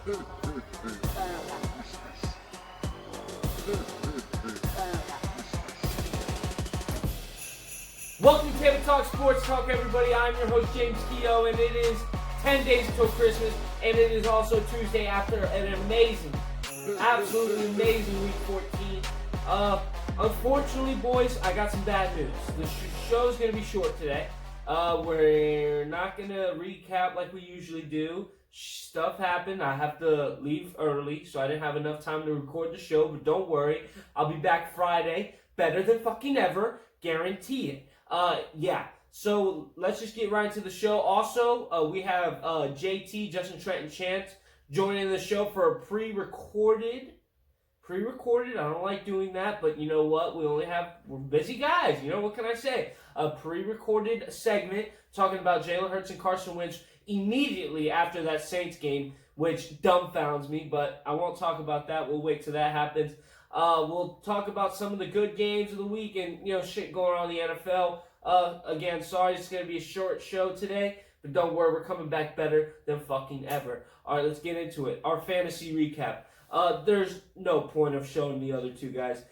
Welcome to Tampa Talk Sports Talk, everybody. I'm your host, James Keto, and it is 10 days until Christmas, and it is also Tuesday after an amazing, absolutely amazing Week 14. Unfortunately, boys, I got some bad news. The show's going to be short today. We're not going to recap like we usually do. Stuff happened. I have to leave early, so I didn't have enough time to record the show, but don't worry. I'll be back Friday, better than fucking ever. Guarantee it. So let's just get right into the show. Also, we have JT, Justin, Trent, and Chance joining the show for a pre-recorded. I don't like doing that, but you know what? We're busy guys. You know, what can I say? A pre-recorded segment talking about Jalen Hurts and Carson Wentz immediately after that Saints game, which dumbfounds me, but I won't talk about that. We'll wait till that happens. We'll talk about some of the good games of the week and, shit going on in the NFL. Again, sorry it's going to be a short show today, but don't worry, we're coming back better than fucking ever. All right, let's get into it. Our fantasy recap. There's no point of showing the other two guys.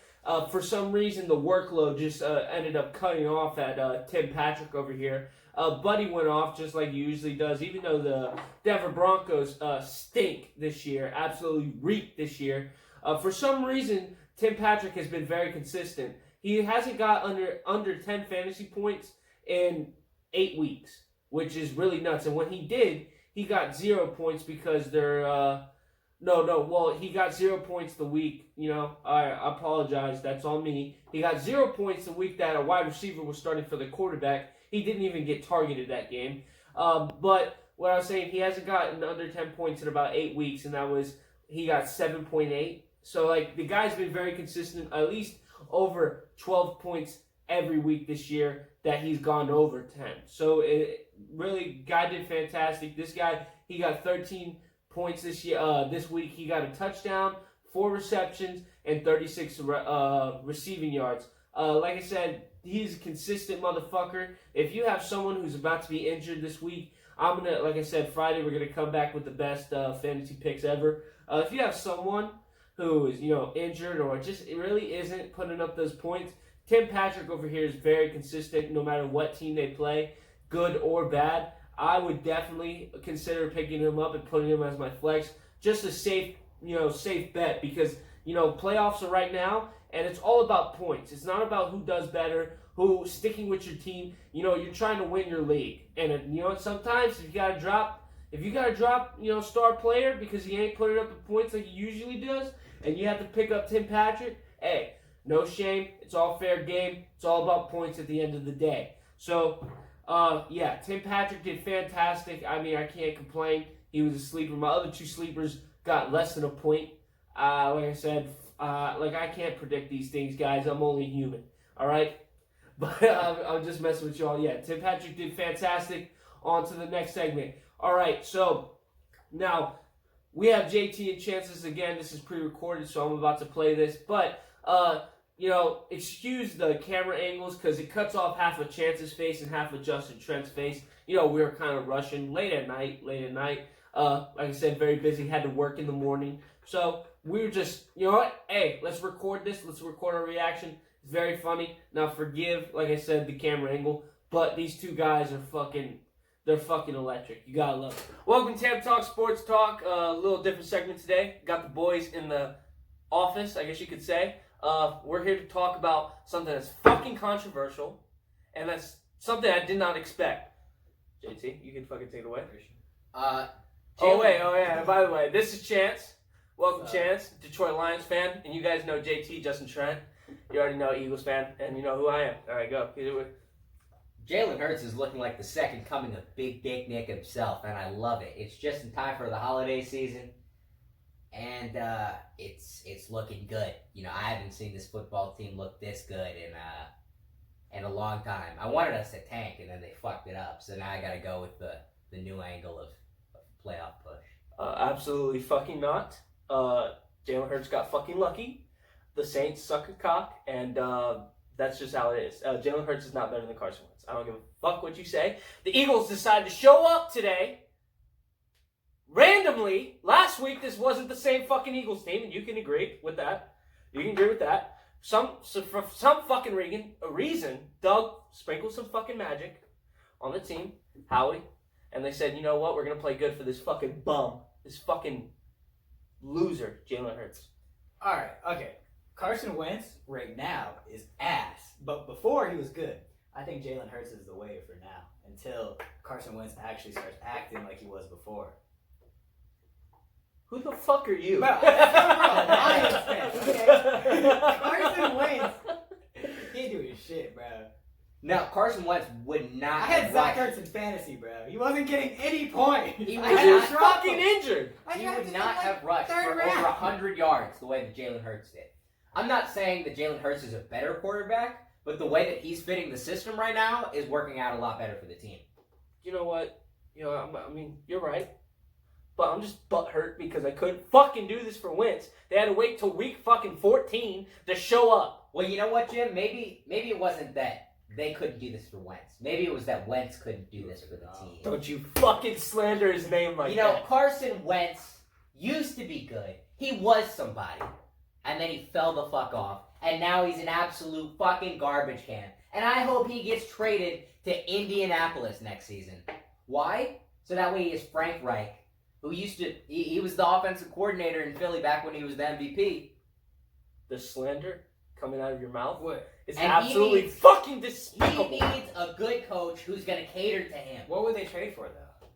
For some reason, the workload just ended up cutting off at Tim Patrick over here. Buddy went off just like he usually does, even though the Denver Broncos stink this year, absolutely reek this year. For some reason, Tim Patrick has been very consistent. He hasn't got under 10 fantasy points in 8 weeks, which is really nuts. And when he did, he got 0 points because they're... he got 0 points the week, I apologize, that's on me. He got 0 points the week that a wide receiver was starting for the quarterback. He didn't even get targeted that game. But what I was saying, he hasn't gotten under 10 points in about 8 weeks, and he got 7.8. So, the guy's been very consistent, at least over 12 points every week this year that he's gone over 10. So, guy did fantastic. This guy, he got 13 points this week. He got a touchdown, 4 receptions, and 36 receiving yards. Like I said, he's a consistent motherfucker. If you have someone who's about to be injured this week, I'm going to, like I said, Friday we're going to come back with the best fantasy picks ever. If you have someone who is, injured or just really isn't putting up those points, Tim Patrick over here is very consistent no matter what team they play, good or bad. I would definitely consider picking him up and putting him as my flex. Just a safe bet because, playoffs are right now and it's all about points. It's not about who does better, who sticking with your team. You're trying to win your league. And sometimes if you gotta drop, star player because he ain't putting up the points like he usually does, and you have to pick up Tim Patrick, hey, no shame. It's all fair game. It's all about points at the end of the day. So, Tim Patrick did fantastic. I mean, I can't complain. He was a sleeper. My other 2 sleepers got less than a point. Like I said, I can't predict these things, guys. I'm only human. All right? But I'm just messing with y'all. Yeah, Tim Patrick did fantastic. On to the next segment. All right, so now we have JT and Chances again. This is pre-recorded, so I'm about to play this. But, excuse the camera angles because it cuts off half of Chance's face and half of Justin Trent's face. We were kind of rushing late at night. Like I said, very busy. Had to work in the morning. So we were just, hey, let's record this. Let's record our reaction. It's very funny. Now forgive, like I said, the camera angle. But these two guys are they're fucking electric. You gotta love it. Welcome to Tampa Talk Sports Talk. A little different segment today. Got the boys in the office, I guess you could say. We're here to talk about something that's fucking controversial, and that's something I did not expect. JT, you can fucking take it away. By the way, this is Chance. Welcome, Chance, Detroit Lions fan, and you guys know JT, Justin Trent. You already know Eagles fan, and you know who I am. All right, go. Either way. Jalen Hurts is looking like the second coming of Big Dick Nick himself, and I love it. It's just in time for the holiday season, and it's looking good. I haven't seen this football team look this good in a long time. I wanted us to tank, and then they fucked it up. So now I got to go with the new angle of playoff push. Absolutely fucking not. Jalen Hurts got fucking lucky. The Saints suck a cock, and that's just how it is. Jalen Hurts is not better than Carson Wentz. I don't give a fuck what you say. The Eagles decided to show up today randomly, last week this wasn't the same fucking Eagles team, and you can agree with that. For some fucking reason, Doug sprinkled some fucking magic on the team, Howie, and they said, you know what, we're going to play good for this fucking bum, this fucking loser, Jalen Hurts. All right, okay. Carson Wentz right now is ass, but before he was good. I think Jalen Hurts is the way for now until Carson Wentz actually starts acting like he was before. Who the fuck are you? Bro, I'm a Lions fan, okay? Carson Wentz, he ain't doing shit, bro. No, Carson Wentz would not. I had have Zach rushed. Ertz in fantasy, bro. He wasn't getting any points. He Because he was I dropped fucking him. injured. I He drafted would him not like have rushed third for round. over 100 yards the way that Jalen Hurts did. I'm not saying that Jalen Hurts is a better quarterback, but the way that he's fitting the system right now is working out a lot better for the team. You know what? I mean, you're right. But I'm just butthurt because I couldn't fucking do this for Wentz. They had to wait till week fucking 14 to show up. Well, you know what, Jim? Maybe it wasn't that they couldn't do this for Wentz. Maybe it was that Wentz couldn't do this for the team. Don't you fucking slander his name like You know, that. Carson Wentz used to be good. He was somebody. And then he fell the fuck off. And now he's an absolute fucking garbage can. And I hope he gets traded to Indianapolis next season. Why? So that way he is Frank Reich, who used to... He was the offensive coordinator in Philly back when he was the MVP. The slander coming out of your mouth What? is And absolutely he needs- fucking He despicable. needs a good coach who's going to cater to him. What would they trade for, though?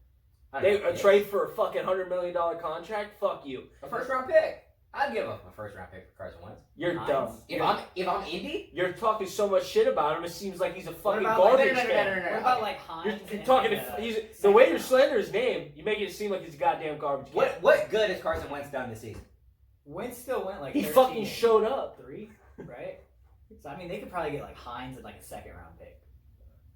I They don't know, a trade for a fucking $100 million contract? Fuck you. a first-round pick. I'd give up a first-round pick for Carson Wentz. You're Nice. dumb. If I'm Indy... You're talking so much shit about him, it seems like he's a fucking about, garbage like, can. What about, like, Hines? You're and, talking the way you're second slandering his name, you make it seem like he's a goddamn garbage can. What good has Carson Wentz done this season? Wentz still went, like, He 13 fucking and showed up. 3, right? So, I mean, they could probably get, like, Hines and, like, a second-round pick.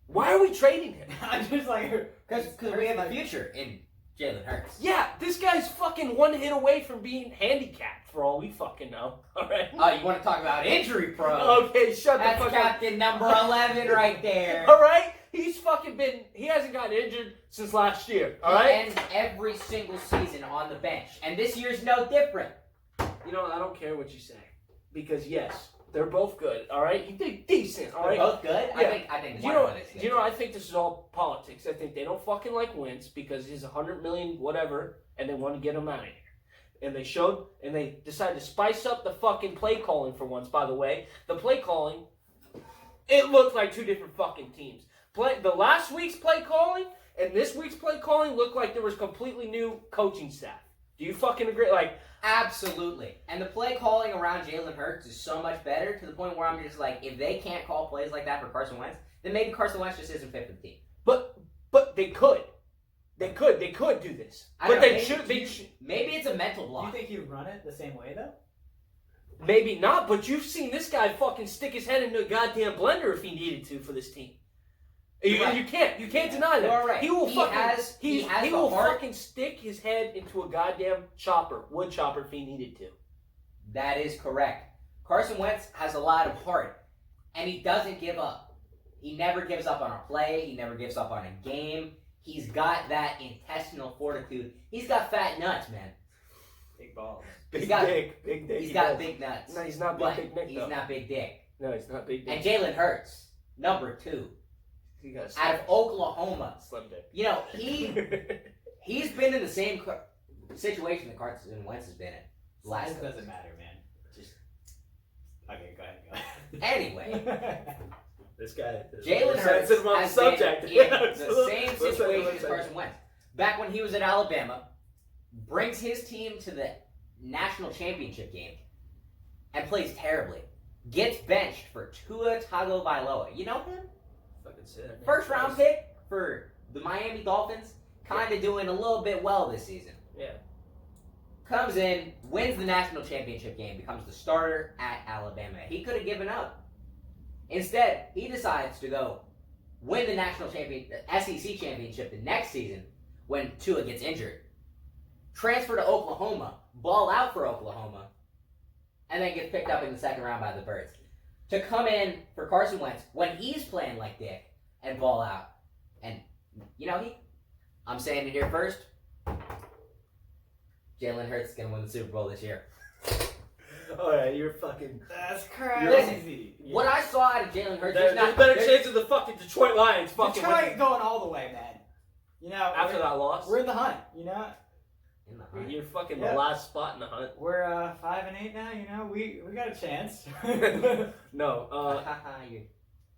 Why are we trading him? I'm just like... Because we have a future in Jalen Hurts. Yeah, this guy's fucking one hit away from being handicapped for all we fucking know. Alright? Oh, you want to talk about injury pro? Okay, shut That's the fuck up. captain number 11 right there. Alright? He's fucking he hasn't gotten injured since last year. He Alright? ends every single season on the bench. And this year's no different. You know, I don't care what you say. Because yes, they're both good. Alright? You think decent, They're alright? both good? Yeah. I think You one know, of them is good. I think this is all politics. I think they don't fucking like Wentz because he's $100 million whatever, and they want to get him out of here. And they decided to spice up the fucking play calling for once. By the way, the play calling, it looked like two different fucking teams. The last week's play calling and this week's play calling looked like there was completely new coaching staff. Do you fucking agree? Like, Absolutely. And the play calling around Jalen Hurts is so much better to the point where I'm just like, if they can't call plays like that for Carson Wentz, then maybe Carson Wentz just isn't fit for the team. but they could. They could do this. I But don't know, they maybe- should. Maybe it's a mental Do you block. think he'd run it the same way, though? Maybe not, but you've seen this guy fucking stick his head into a goddamn blender if he needed to for this team. You, Right. you can't deny that. You're right. He will He fucking has he the will heart. fucking stick his head into a goddamn wood chopper if he needed to. That is correct. Carson Wentz has a lot of heart, and he doesn't give up. He never gives up on a play. He never gives up on a game. He's got that intestinal fortitude. He's got fat nuts, man. Big balls. Big He's got- dick. Big dick. He's he got does. big nuts. No, he's not But big dick. he's though. not big dick. No, he's not big dick. And Jalen Hurts, number 2, He got a out of Oklahoma. slim dick. You know, he's been in the same situation that Carson Wentz has been in. Last Size time. doesn't matter, man. Just okay. Go ahead. Anyway, This guy. Jalen Hurts sensitive on the has subject. been in Yes. the same Let's say- situation let's as say. Carson Wentz. Back when he was at Alabama, brings his team to the national championship game and plays terribly. Gets benched for Tua Tagovailoa. You know him? Fucking say that name. First round pick for the Miami Dolphins. Kind of doing a little bit well this season. Yeah. Comes in, wins the national championship game, becomes the starter at Alabama. He could have given up. Instead, he decides to go win the SEC championship the next season when Tua gets injured. Transfer to Oklahoma, ball out for Oklahoma, and then gets picked up in the second round by the Birds. To come in for Carson Wentz when he's playing like dick and ball out. And, you know, I'm saying it here first, Jalen Hurts is gonna win the Super Bowl this year. Alright, you're fucking... That's crazy. Listen, what I saw out of Jalen Hurts, There's a better chance of the fucking Detroit Lions fucking Detroit winning. going all the way, man. You know, After that loss? we're in the hunt. You know, in the hunt. You're fucking Yeah. the last spot in the hunt. we're 5-8 now. You know, we got a chance. No,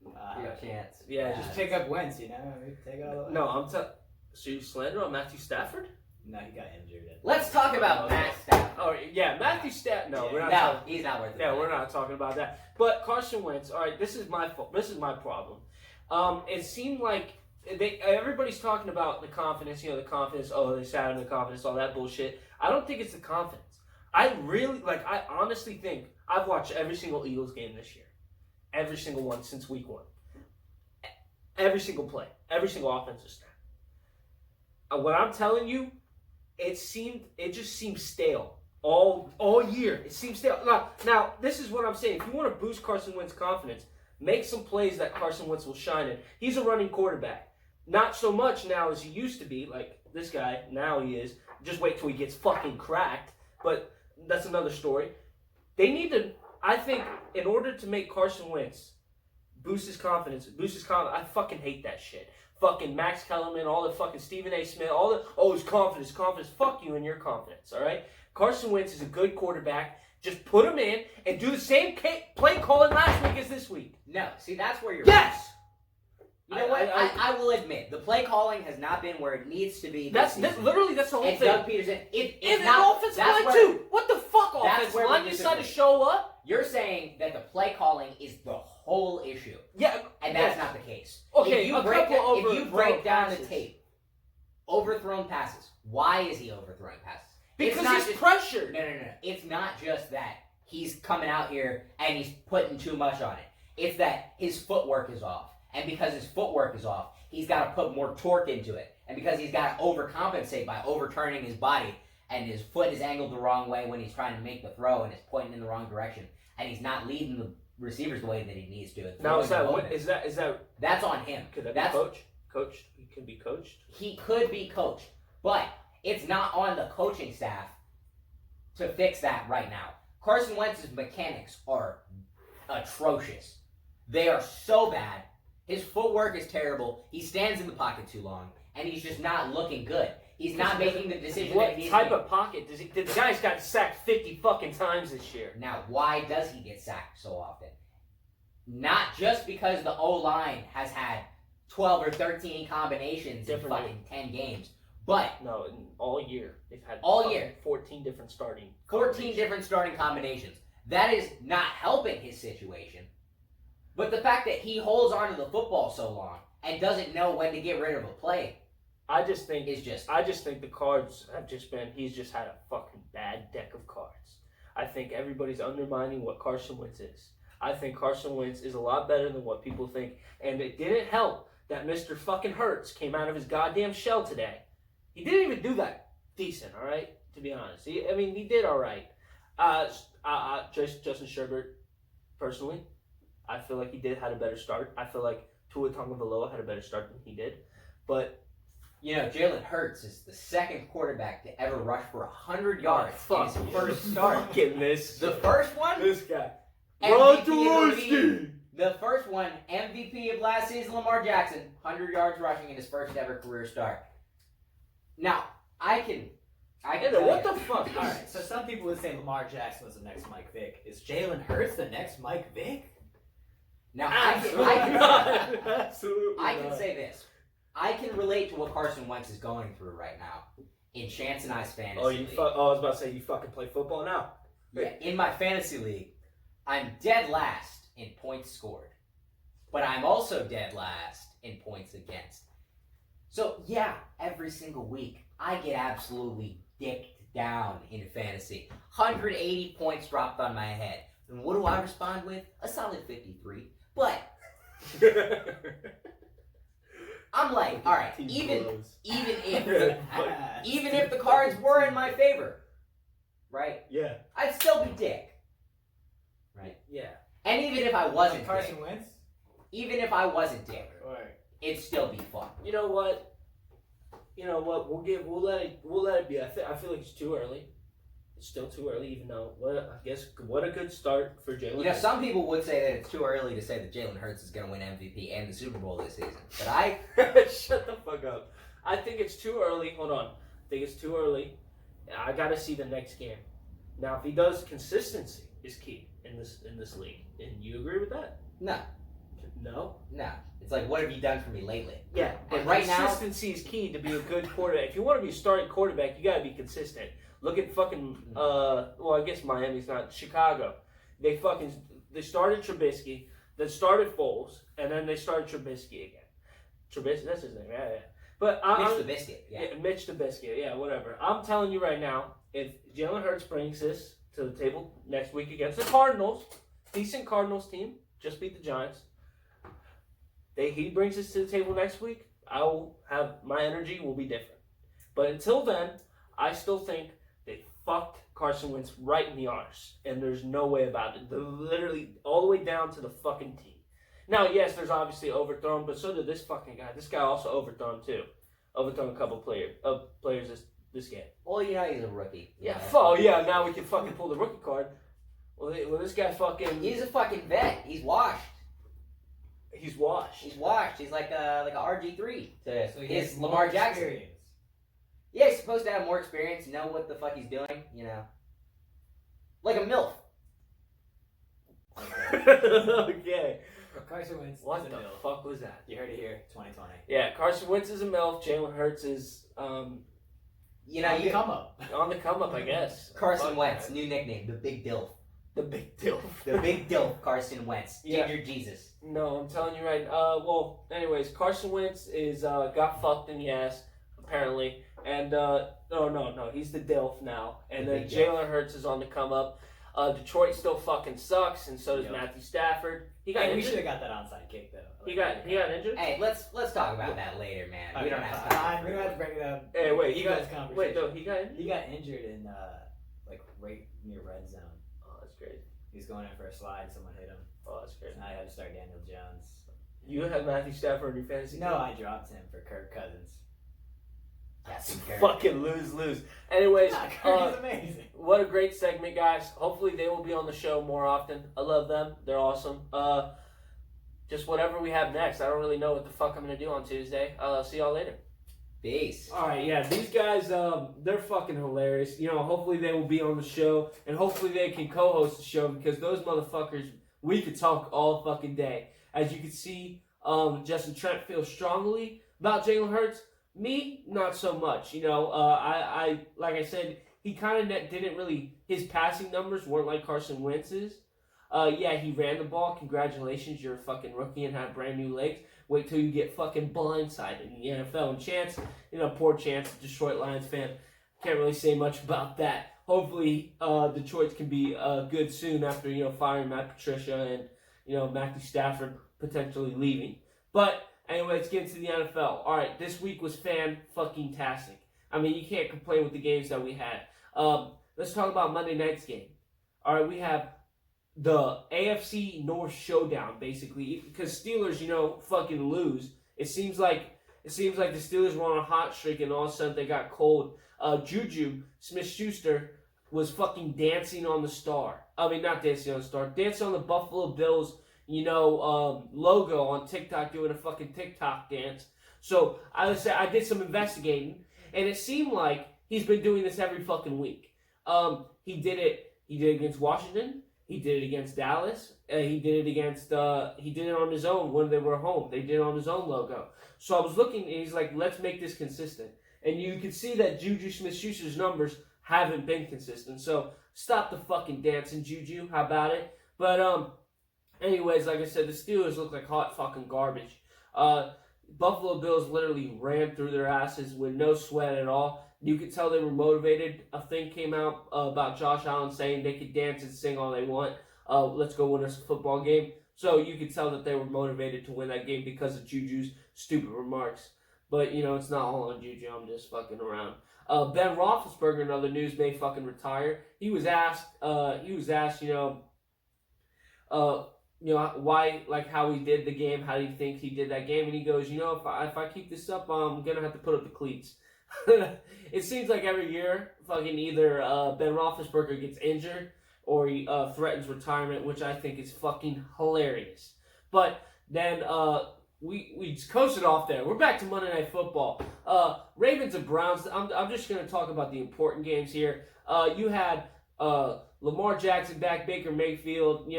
you got a chance. yeah, Just just... pick up Wentz. You know, take all the way. No, I'm telling... So you slander on Matthew Stafford? No, he got injured. Let's talk about Matt Stafford. Oh, yeah, Matthew Stafford... No, Yeah. we're not No, talking... he's not worth it. Yeah, we're not talking about that. But Carson Wentz, all right, this is my fault. This is my problem. It seemed like everybody's talking about the confidence, the confidence, they sat in the confidence, all that bullshit. I don't think it's the confidence. I honestly think I've watched every single Eagles game this year. Every single one since week 1. Every single play. Every single offensive snap. What I'm telling you, it just seemed stale. All year. It seems stale. Now, this is what I'm saying. If you want to boost Carson Wentz's confidence, make some plays that Carson Wentz will shine in. He's a running quarterback. Not so much now as he used to be, like this guy, now he is. Just wait till he gets fucking cracked. But that's another story. They need to, I think, in order to make Carson Wentz boost his confidence, I fucking hate that shit. Fucking Max Kellerman, all the fucking Stephen A. Smith, his confidence. Fuck you and your confidence, all right? Carson Wentz is a good quarterback. Just put him in and do the same play calling last week as this week. No, see, that's where you're Yes! You know what? I will admit, the play calling has not been where it needs to be. That's the whole and thing. Doug Peterson, it's And not. offensive That's line, where, too. What the fuck, that's offensive where we line? You decided to disagree. show up? You're saying that the play calling is the whole issue. Yeah. And that's not the case. Okay, if you a break couple down, if you overthrown break down the passes. tape, overthrown passes. Why is he overthrowing passes? It's Because not he's just- pressured. No. It's not just that he's coming out here and he's putting too much on it. It's that his footwork is off. And because his footwork is off, he's got to put more torque into it. And because he's got to overcompensate by overturning his body and his foot is angled the wrong way when he's trying to make the throw and is pointing in the wrong direction. And he's not leading the receivers the way that he needs to. Now, is that... That's on him. Could that That's be coached? Coached? He can be coached? He could be coached, but it's not on the coaching staff to fix that right now. Carson Wentz's mechanics are atrocious. They are so bad. His footwork is terrible. He stands in the pocket too long, and he's just not looking good. He's not making the decision What that he needs type to of pocket does he... The guy's got sacked 50 fucking times this year. Now, why does he get sacked so often? Not just because the O-line has had 12 or 13 combinations in fucking 10 games, but No, all year. They've had All year. 14 different starting 14 combinations. different starting combinations. That is not helping his situation. But the fact that he holds onto the football so long and doesn't know when to get rid of a play I just think the cards have just been... He's just had a fucking bad deck of cards. I think everybody's undermining what Carson Wentz is. I think Carson Wentz is a lot better than what people think. And it didn't help that Mr. fucking Hurts came out of his goddamn shell today. He didn't even do that decent, all right? To be honest. He did all right. Justin Sherbert, personally, I feel like he had a better start. I feel like Tua Tagovailoa had a better start than he did. But... You know, Jalen Hurts is the second quarterback to ever rush for 100 yards in his first start. Fucking this. The first one, This guy. MVP of the league. The first one, MVP of last season, Lamar Jackson, 100 yards rushing in his first ever career start. Now, I can What the fuck? All right, so some people would say Lamar Jackson was the next Mike Vick. Is Jalen Hurts the next Mike Vick? Now, Absolutely I can say this. I can relate to what Carson Wentz is going through right now in Chance and I's fantasy league. I was about to say, you fucking play football now. Yeah, in my fantasy league, I'm dead last in points scored. But I'm also dead last in points against. So, yeah, every single week, I get absolutely dicked down in fantasy. 180 points dropped on my head. And what do I respond with? A solid 53. But... I'm like, all right, even if the cards were in my favor, right? Yeah. I'd still be dick, right? Yeah. And even if I wasn't Carson dick, Wentz? even if I wasn't dick, Right. it'd still be fun. You know what? you know what? We'll let it be. I feel like it's too early. It's still too early, even though what a good start for Jalen. You know, some people would say that it's too early to say that Jalen Hurts is going to win MVP and the Super Bowl this season. But I shut the fuck up. I think it's too early. Hold on. I think it's too early. I got to see the next game. Now, if he does, consistency is key in this league. And you agree with that? no. No. It's like, what have you done for me lately? Yeah, but And right now, consistency is key to be a good quarterback. If you want to be a starting quarterback, you got to be consistent. Look at fucking, well, I guess Miami's not. Chicago. They started Trubisky, then started Foles, and then they started Trubisky again. Trubisky, that's his name, yeah. But Mitch the Biscuit, yeah. Mitch the Biscuit, yeah, whatever. I'm telling you right now, if Jalen Hurts brings this to the table next week against the Cardinals, decent Cardinals team, just beat the Giants, he brings this to the table next week, my energy will be different. But until then, I still think they fucked Carson Wentz right in the arse, and there's no way about it. They're literally all the way down to the fucking T. Now, yes, there's obviously overthrown, but so did this fucking guy. This guy also overthrown too. Overthrown a couple players this game. Well, you know, he's a rookie. Yeah, yeah. Now we can fucking pull the rookie card. Well, this guy fucking. He's a fucking vet. He's washed. He's washed. He's washed. He's like a RG3 to So he his has Lamar more Jackson. experience. Yeah, he's supposed to have more experience, know what the fuck he's doing, you know. Like a MILF. Okay. Carson Wentz What is a the MILF. fuck was that? You heard it here, 2020. Yeah, Carson Wentz is a MILF. Jalen Hurts is You know, you come up. on the come up, I guess. Carson Fuck Wentz, that. new nickname, the Big Dilf. The big deal. The Big Dilf, Carson Wentz. Yeah. Ginger Jesus. No, I'm telling you right. Well, anyways, Carson Wentz is got fucked in the ass apparently, and no, he's the DILF now, and The then big DILF. Jalen Hurts is on the come up. Detroit still fucking sucks, and so does Yep. Matthew Stafford. He got Hey, we should injured. have got that onside kick though. He got injured. Hey, let's talk about that later, man. We Okay, don't have fine. time. We don't have to bring it up. Hey, wait, he he got conversation. wait, no, he got injured. He got injured in like right near red zone. Oh, that's crazy. He was going in for a slide. Someone hit him. Oh, that's crazy. So now I had to start Daniel Jones. You have Matthew Stafford in your fantasy No, team? I dropped him for Kirk Cousins. That's incredible. Fucking lose. Anyways, Kirk is amazing. what a great segment, guys. Hopefully they will be on the show more often. I love them. They're awesome. Just whatever we have next. I don't really know what the fuck I'm going to do on Tuesday. See y'all later. Peace. All right, yeah, these guys, they're fucking hilarious. You know, hopefully they will be on the show, and hopefully they can co-host the show, because those motherfuckers, we could talk all fucking day. As you can see, Justin Trent feels strongly about Jalen Hurts. Me, not so much. You know, I like I said, he kind of didn't really, his passing numbers weren't like Carson Wentz's. Yeah, he ran the ball. Congratulations, you're a fucking rookie and have brand new legs. Wait till you get fucking blindsided in the NFL. And Chance, you know, poor Chance, Detroit Lions fan, can't really say much about that. Hopefully, Detroit can be good soon after, you know, firing Matt Patricia and, you know, Matthew Stafford potentially leaving. But anyway, let's get into the NFL. All right, this week was fan-fucking-tastic. I mean, you can't complain with the games that we had. Let's talk about Monday night's game. All right, we have the AFC North showdown, basically, because Steelers, you know, fucking lose. It seems like the Steelers were on a hot streak, and all of a sudden they got cold. Juju Smith-Schuster was fucking dancing on the star. I mean, not dancing on the star, dancing on the Buffalo Bills, you know, logo on TikTok, doing a fucking TikTok dance. So I did some investigating, and it seemed like he's been doing this every fucking week. He did it against Washington. He did it against Dallas. He did it on his own when they were home. They did it on his own logo. So I was looking, and he's like, let's make this consistent. And you can see that Juju Smith-Schuster's numbers haven't been consistent. So stop the fucking dancing, Juju. How about it? But anyways, like I said, the Steelers look like hot fucking garbage. Buffalo Bills literally ran through their asses with no sweat at all. You could tell they were motivated. A thing came out about Josh Allen saying they could dance and sing all they want. Let's go win us a football game. So you could tell that they were motivated to win that game because of Juju's stupid remarks. But, you know, it's not all on Juju. I'm just fucking around. Ben Roethlisberger, in other news, may fucking retire. He was asked, you know, why, like, how he did the game, how do you think he did that game? And he goes, if I keep this up, I'm going to have to put up the cleats. It seems like every year, fucking either Ben Roethlisberger gets injured or he threatens retirement, which I think is fucking hilarious. But then we just coasted off there. We're back to Monday Night Football. Ravens and Browns. I'm just going to talk about the important games here. You had Lamar Jackson back, Baker Mayfield.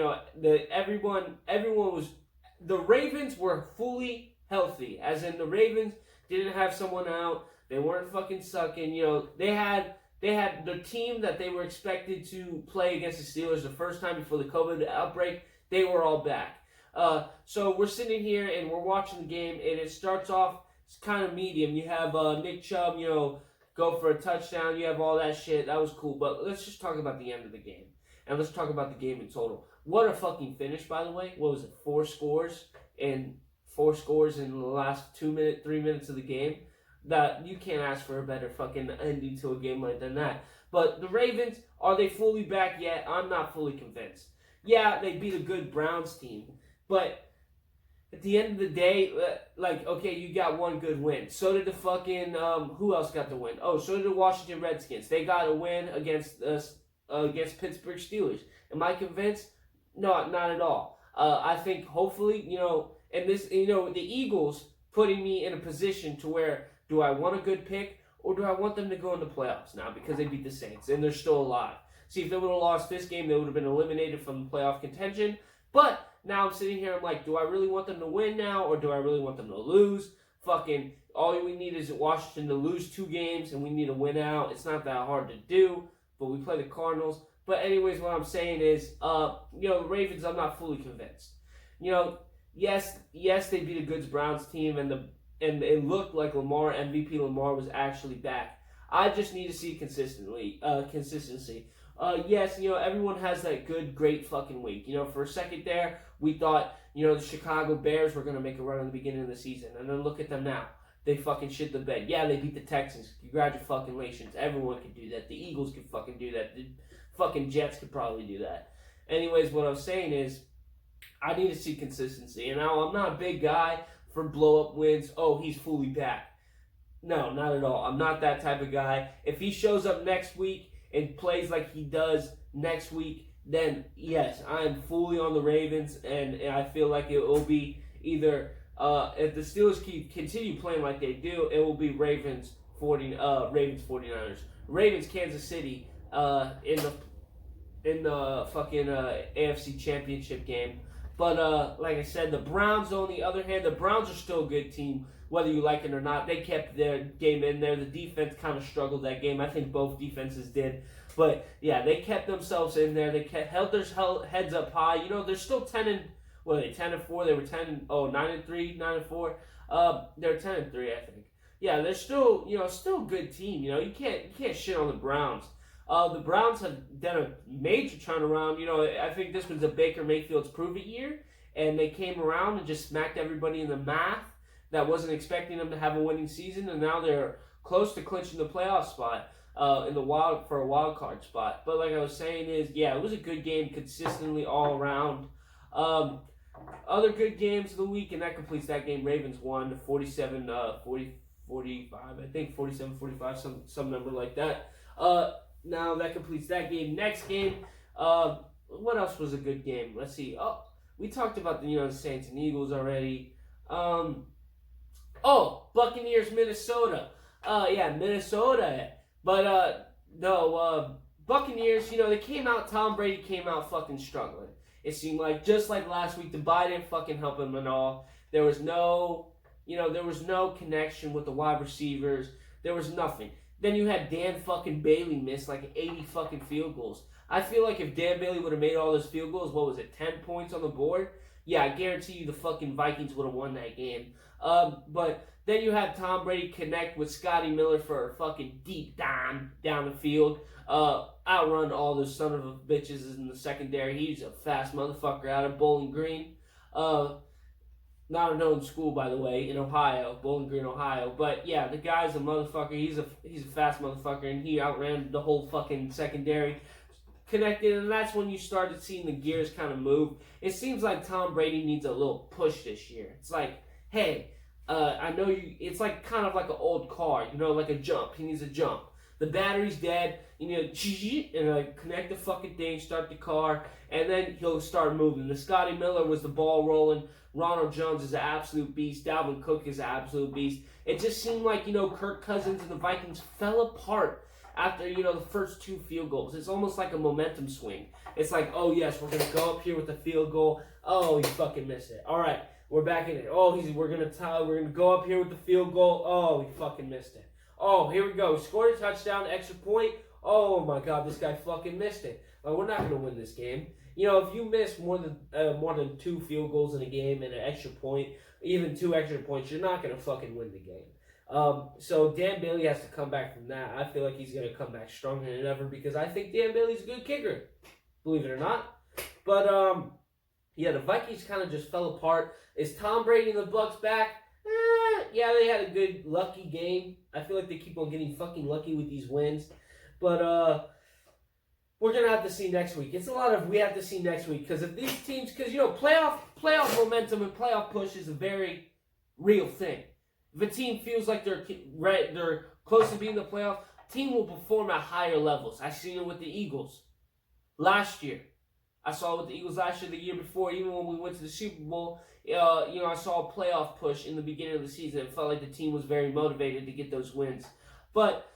Everyone was. The Ravens were fully healthy, as in the Ravens didn't have someone out. They weren't fucking sucking. They had the team that they were expected to play against the Steelers the first time before the COVID outbreak. They were all back. So we're sitting here and we're watching the game, and it starts off kind of medium. You have Nick Chubb, go for a touchdown. You have all that shit. That was cool. But let's just talk about the end of the game. And let's talk about the game in total. What a fucking finish, by the way. What was it? 4 scores in the last 3 minutes of the game. That you can't ask for a better fucking ending to a game like that. But the Ravens, are they fully back yet? I'm not fully convinced. Yeah, they beat a good Browns team. But at the end of the day, okay, you got one good win. So did the fucking, who else got the win? Oh, so did the Washington Redskins. They got a win against Pittsburgh Steelers. Am I convinced? No, not at all. I think hopefully, and this, the Eagles putting me in a position to where, do I want a good pick or do I want them to go in the playoffs now because they beat the Saints and they're still alive? See, if they would have lost this game, they would have been eliminated from the playoff contention. But now I'm sitting here, I'm like, do I really want them to win now or do I really want them to lose? Fucking, all we need is Washington to lose 2 games and we need to win out. It's not that hard to do, but we play the Cardinals. But anyways, what I'm saying is, the Ravens, I'm not fully convinced. Yes, they beat a good Browns team and it looked like MVP Lamar was actually back. I just need to see consistency. Yes, everyone has that great fucking week. For a second there, we thought, the Chicago Bears were going to make a run in the beginning of the season. And then look at them now. They fucking shit the bed. Yeah, they beat the Texans. Congratulations. Everyone can do that. The Eagles can fucking do that. The fucking Jets could probably do that. Anyways, what I was saying is, I need to see consistency. And now, I'm not a big guy for blow-up wins. Oh, he's fully back. No, not at all. I'm not that type of guy. If he shows up next week and plays like he does next week, then yes, I am fully on the Ravens, and I feel like it will be either if the Steelers continue playing like they do, it will be Ravens 49ers, Ravens Kansas City in the fucking AFC Championship game. But like I said, the Browns, on the other hand, the Browns are still a good team, whether you like it or not. They kept their game in there. The defense kind of struggled that game. I think both defenses did. But, yeah, they kept themselves in there. They held their heads up high. They're still 10-4? They were 9-3, 9-4. They're 10-3, I think. Yeah, they're still, still a good team. You can't shit on the Browns. The Browns have done a major turnaround. I think this was a Baker Mayfield's prove-it year, and they came around and just smacked everybody in the mouth that wasn't expecting them to have a winning season, and now they're close to clinching the playoff spot for a wild card spot. But like I was saying is, yeah, it was a good game consistently all around. Other good games of the week, and that completes that game. Ravens won 47-45, I think 47-45, some number like that. Now that completes that game. Next game, what else was a good game? Let's see. Oh, we talked about the Saints and Eagles already. Buccaneers, Minnesota. Minnesota. But no, Buccaneers. They came out. Tom Brady came out fucking struggling. It seemed like just like last week, the bye didn't fucking help him at all. There was no connection with the wide receivers. There was nothing. Then you had Dan fucking Bailey miss like 80 fucking field goals. I feel like if Dan Bailey would have made all those field goals, 10 points on the board? Yeah, I guarantee you the fucking Vikings would have won that game. But then you had Tom Brady connect with Scotty Miller for a fucking deep dime down the field. Outrun all those son of a bitches in the secondary. He's a fast motherfucker out of Bowling Green. Not a known school, by the way, in Ohio, Bowling Green, Ohio. But yeah, the guy's a motherfucker. He's a fast motherfucker, and he outran the whole fucking secondary. connected, and that's when you started seeing the gears kind of move. It seems like Tom Brady needs a little push this year. It's like, hey, I know you. It's like kind of like an old car, like a jump. He needs a jump. The battery's dead. And connect the fucking thing, start the car, and then he'll start moving. The Scotty Miller was the ball rolling. Ronald Jones is an absolute beast. Dalvin Cook is an absolute beast. It just seemed like, Kirk Cousins and the Vikings fell apart after, the first 2 field goals. It's almost like a momentum swing. It's like, oh, yes, we're going to go up here with the field goal. Oh, he fucking missed it. All right, we're back in it. Oh, we're going to go up here with the field goal. Oh, he fucking missed it. Oh, here we go. Scored a touchdown, extra point. Oh, my God, this guy fucking missed it. We're not going to win this game. If you miss more than 2 field goals in a game and an extra point, even 2 extra points, you're not going to fucking win the game. So Dan Bailey has to come back from that. I feel like he's going to come back stronger than ever because I think Dan Bailey's a good kicker, believe it or not. But, the Vikings kind of just fell apart. Is Tom Brady and the Bucks back? Yeah, they had a good, lucky game. I feel like they keep on getting fucking lucky with these wins. But, we're going to have to see next week. It's a lot of we have to see next week because if these teams, because, playoff momentum and playoff push is a very real thing. If a team feels like they're close to being in the playoff, team will perform at higher levels. I seen it with the Eagles last year. I saw it with the Eagles last year, the year before, even when we went to the Super Bowl. I saw a playoff push in the beginning of the season. It felt like the team was very motivated to get those wins. But,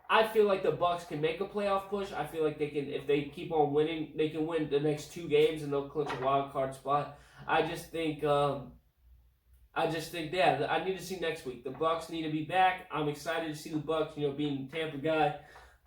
I feel like the Bucks can make a playoff push. I feel like they can, if they keep on winning, they can win the next 2 games and they'll clinch a wild card spot. I just think, I need to see next week. The Bucks need to be back. I'm excited to see the Bucks, being a Tampa guy.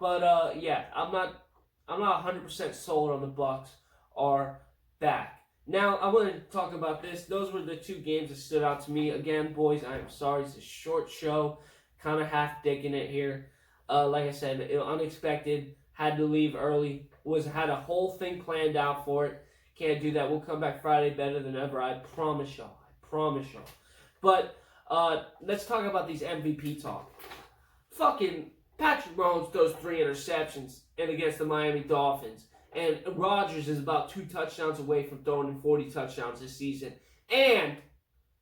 But I'm not 100% sold on the Bucks are back. Now I want to talk about this. Those were the 2 games that stood out to me. Again, boys, I'm sorry it's a short show, kind of half dicking it here. Like I said, unexpected. Had to leave early. Had a whole thing planned out for it. Can't do that. We'll come back Friday better than ever. I promise y'all. But let's talk about these MVP talk. Fucking Patrick Mahomes throws 3 interceptions and against the Miami Dolphins. And Rodgers is about 2 touchdowns away from throwing in 40 touchdowns this season. And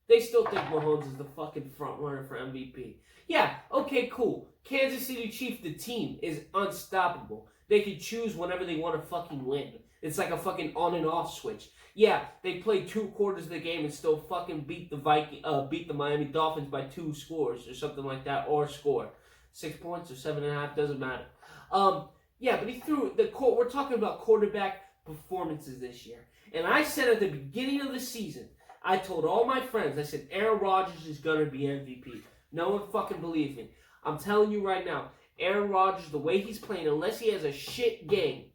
they still think Mahomes is the fucking front runner for MVP. Yeah, okay, cool. Kansas City Chiefs, the team, is unstoppable. They can choose whenever they want to fucking win. It's like a fucking on and off switch. Yeah, they played 2 quarters of the game and still fucking beat the Miami Dolphins by 2 scores or something like that, or score 6 points or 7.5, doesn't matter. Yeah, but he threw we're talking about quarterback performances this year. And I said at the beginning of the season, I told all my friends, I said Aaron Rodgers is gonna be MVP. No one fucking believes me. I'm telling you right now, Aaron Rodgers, the way he's playing, unless he has a shit game,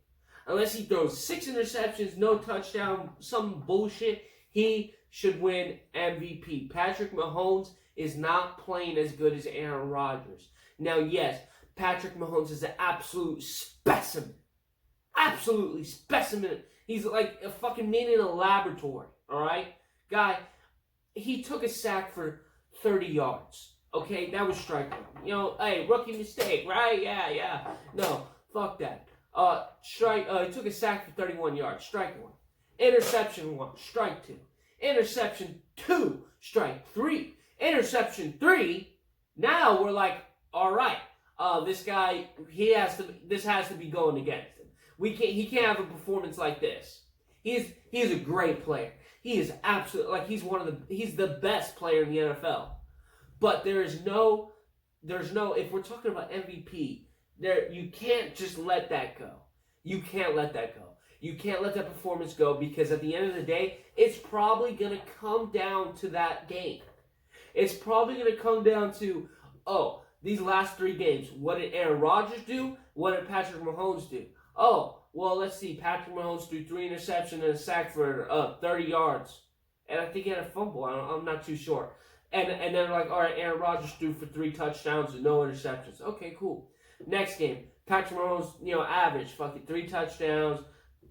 unless he throws 6 interceptions, no touchdown, some bullshit, he should win MVP. Patrick Mahomes is not playing as good as Aaron Rodgers. Now, yes, Patrick Mahomes is an absolute specimen. Absolutely specimen. He's like a fucking man in a laboratory, all right? Guy, he took a sack for 30 yards. Okay, that was strike one. Hey, rookie mistake, right? Yeah. No, fuck that. He took a sack for 31 yards. Strike 1. Interception 1. Strike 2. Interception 2. Strike 3. Interception 3. Now we're like, all right. This guy, this has to be going against him. He can't have a performance like this. He is a great player. He is absolutely, he's the best player in the NFL. But there's no, if we're talking about MVP, you can't just let that go. You can't let that go. You can't let that performance go because at the end of the day, it's probably going to come down to that game. It's probably going to come down to, these last 3 games, what did Aaron Rodgers do? What did Patrick Mahomes do? Let's see. Patrick Mahomes threw 3 interceptions and a sack for 30 yards. And I think he had a fumble. I'm not too sure. And then they're like, all right, Aaron Rodgers threw for 3 touchdowns and no interceptions. Okay, cool. Next game, Patrick Mahomes, average, fucking 3 touchdowns,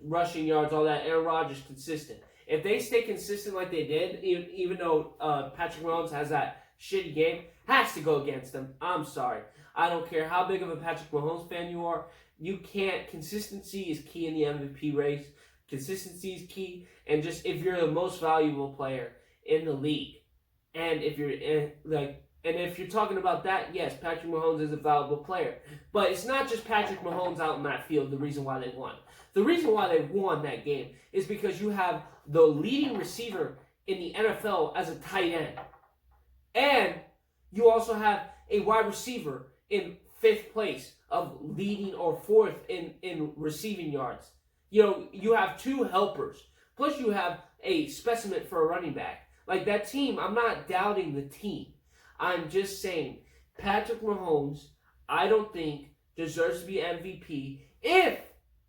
rushing yards, all that. Aaron Rodgers, consistent. If they stay consistent like they did, even though Patrick Mahomes has that shitty game, has to go against them. I'm sorry. I don't care how big of a Patrick Mahomes fan you are. Consistency is key in the MVP race. Consistency is key, and just if you're the most valuable player in the league, and if you're talking about that, yes, Patrick Mahomes is a valuable player. But it's not just Patrick Mahomes out in that field the reason why they won. The reason why they won that game is because you have the leading receiver in the NFL as a tight end. And you also have a wide receiver in 5th place of leading or 4th in receiving yards. You have 2 helpers. Plus you have a specimen for a running back. Like that team, I'm not doubting the team. I'm just saying Patrick Mahomes, I don't think deserves to be MVP if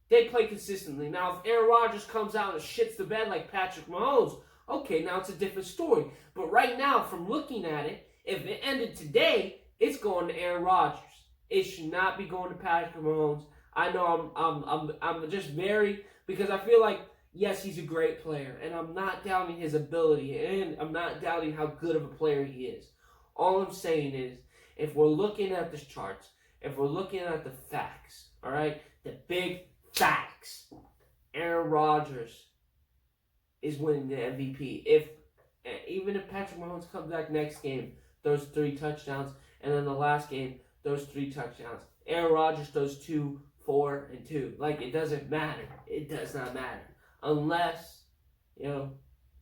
they play consistently. Now, if Aaron Rodgers comes out and shits the bed like Patrick Mahomes, okay, now it's a different story. But right now, from looking at it, if it ended today, it's going to Aaron Rodgers. It should not be going to Patrick Mahomes. I know I'm just very, because I feel like, yes, he's a great player, and I'm not doubting his ability, and I'm not doubting how good of a player he is. All I'm saying is, if we're looking at the charts, if we're looking at the facts, all right, the big facts, Aaron Rodgers is winning the MVP. Even if Patrick Mahomes comes back next game, throws 3 touchdowns, and then the last game, throws 3 touchdowns, Aaron Rodgers throws 2, 4, and 2. Like, it doesn't matter. It does not matter. Unless,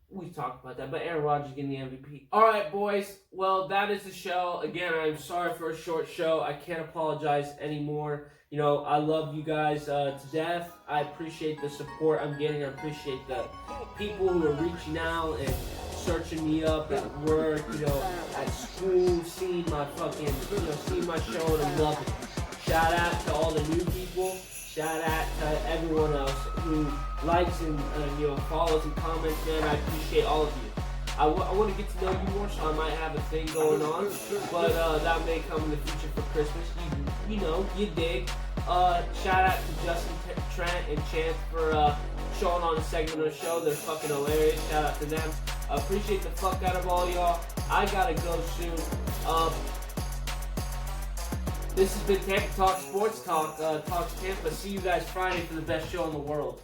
we talked about that, but Aaron Rodgers getting the MVP. All right, boys. Well, that is the show. Again, I'm sorry for a short show. I can't apologize anymore. I love you guys to death. I appreciate the support I'm getting. I appreciate the people who are reaching out and searching me up at work, at school, seeing my seeing my show, and I love it. Shout out to all the new people. Shout out to everyone else who likes and follows and comments, man. I appreciate all of you. I want to get to know you more, so I might have a thing going on, but that may come in the future for Christmas. You dig. Shout out to Justin, Trent, and Chance for showing on a segment of the show. They're fucking hilarious. Shout out to them. I appreciate the fuck out of all y'all. I gotta go soon. This has been Tampa Talk Sports Talk. Talks Tampa. See you guys Friday for the best show in the world.